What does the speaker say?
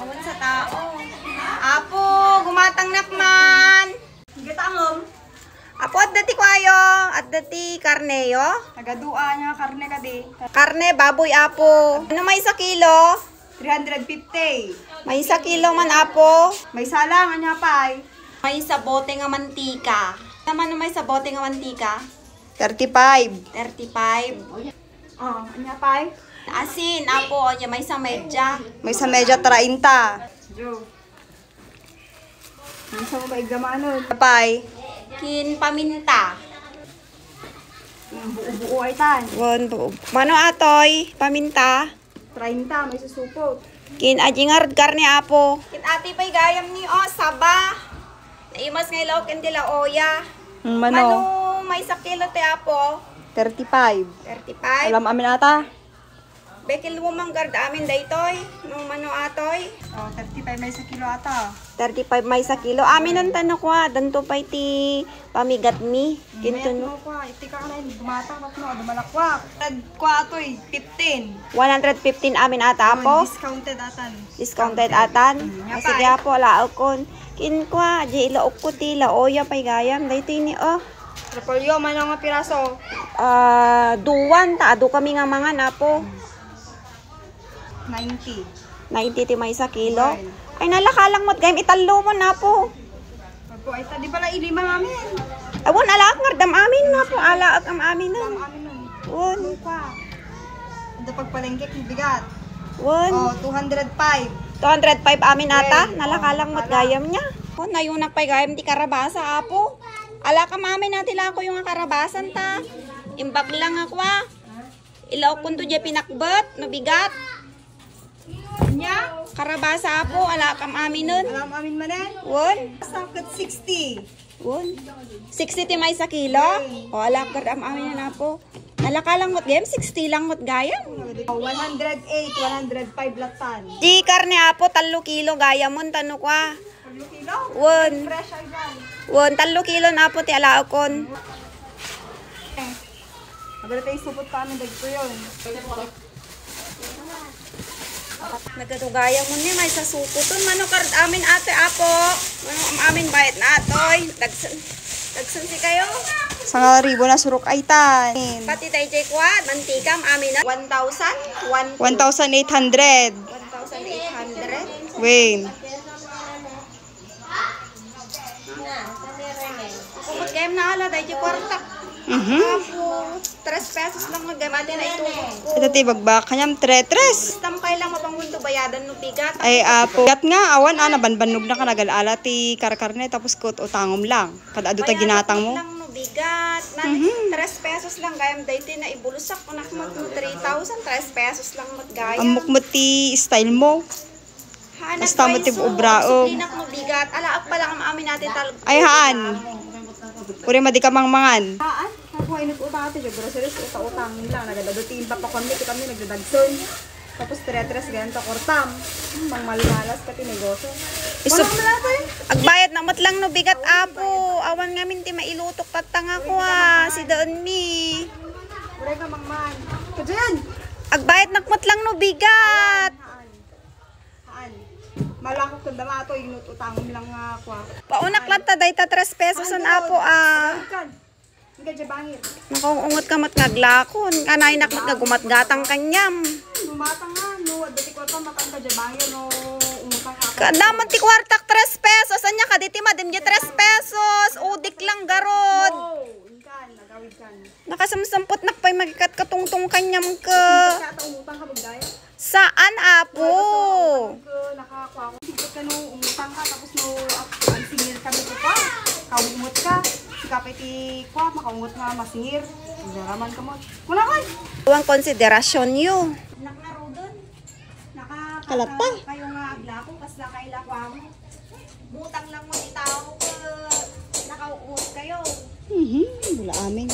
Awan sa tao. Apo, gumatang nakman. Gatangom. Apo, at dati kwayo. At dati karneyo. Nagadua niya karne ka di. Karne, baboy, apo. Ano may 1 kilo? 350. May 1 kilo man, apo. May salang anya pay. May sabote nga mantika. Naman may sabote nga mantika? 35. 35. Oh, anya pay. Asin, apo. May sa medya. May sa medya 30. Jo. Ang sa mga igamanon. Pay. Kin paminta. Buo-buo ay tan. Mano atoy? Paminta. 30 may susupot. Kin ajingar karne apo. Kin ati pa'y gayam ni saba. Naimas ngay law kin dila oya. Mano may 1 kilo te apo. 35. 35. Alam amin ata. Bekil mo mang guard amin daytoy. Nung mano atoy. Oh, 35 may 1 kilo ata. 35 may 1 kilo. Amin ang tanong ko danto pa'y ti pamigat mi. Kinto no. Iti ka na bumata mat no dumalakwak. Kwa atoy 15. 115 amin ata apo. Discounted atan. Discounted atan. Ay, sige apo laog kon. Kin kwa di ilaog ko ti laoya pa'y gayam daytoy ni Repolyo man nga piraso. Duwan ta adu kami nga mangan apo. 90. 90 ti may 1 kilo. Ay nalakalang mo't gayam italo mo na po. Opo, ay di pala ilima amin. Awon alaak ngardam amin na po. Alaak am amin nun. Amin nun. Won. Pa. Ito pagpalengkek ng bigat. Won. Oh, 205. 205 amin ata. Nalakalang mo't gayam niya. O nayunak pa'y gayam ti karabasa apo. Alaak am amin natin ako yung karabasan ta. Imbag lang ako Ilaw kun to dya pinakbat. No bigat. Nya? Karabasa apo. Alaak am amin nun. Alam amin manen. Won. Sakit 60. Won. 60 ti may 1 kilo. O alaak am amin na po. Nalakalang mo't gayam. 60 lang mo't gayam. 108, 105 latan. Di karne apo, 3 kilo gaya mo, tano kwa. 3 kilo? Won. Fresh ay dyan. Won, 3 kilo na po, ti alaokon. Abala tayo supot pa amin dagpo yun. Nagatugaya mo ni, may sasuputon. Mano kard amin ate apo. Mano am amin bayad na atoy. Dagsan si kayo. Sa ribo na surok ay tan. Pati tayo jay kwa, mantika am amin na. 1,000? 1,800. 1,800. Wayne. Kumot kayo na ala, tayo jay kwartak. Apo, 3 pesos lang mag-game. Ate na itulog ko. Ito tibagbak kanyam 3. Stampay lang mapangunto bayadan no bigat. Ay apo. Gat nga awan banbanog na ka nagalala ti karkarne tapos kot utangom lang. Kada adu ta ginatang mo. Lang no bigat. 3 pesos lang gayam daytoy na ibulusak ko nakmat mo 3,000. 3 pesos lang mat gayam. Amok mo ti style mo. Hanak Basta mo ti ubrao. Suplinak no bigat. Alaak pa lang ang amin natin talog. Ay haan. Uri madi ka mangmangan. Haan? Ako ay nag-utang ate, groceries, utang lang. Nagadadutiin pa kami nagdadagson. Tapos tres ganito, kortam. Mang malmalas pati negosyo. Walang malatoy. Agbayad na lang no bigat apo. Awan nga minti mailutok tatanga ko si Don Mi. Uri ka mangman. Kadyan! Agbayad na lang no bigat. Haan. Malakot kung dama ito, utangom lang nga ako. Paunak lang ta dayta 3 pesos an apo Hindi ka bangir. Nakaungot ka mat naglakon. Kanay nakmat nga gumatgatang kanyam. Lumatang nga, no. Dati ko ito, matang ka bangir, no. Umutang ka. Kadaman ti kwartak 3 pesos. Anya ka diti madim 3 pesos. Udik lang garod. Oh, inkan, nagawid kan. Nakasamsampot nakpay magikat katungtong kanyam ka. Kata umutang ka magdaya. Saan apo? Nakakuha ko. Sikot ka no, umutang ka, tapos no, ang singil kami ko pa. Kaumot ka. Kapit kwa, makaungot nga masingir. Naraman ka mo. Muna ka! Huwag konsiderasyon yun. Naklaro doon. Kalata. Kayo nga aglako, kasla kay lakwa mo. Butang lang mo di tao ko. Nakaungot kayo. Wala amin.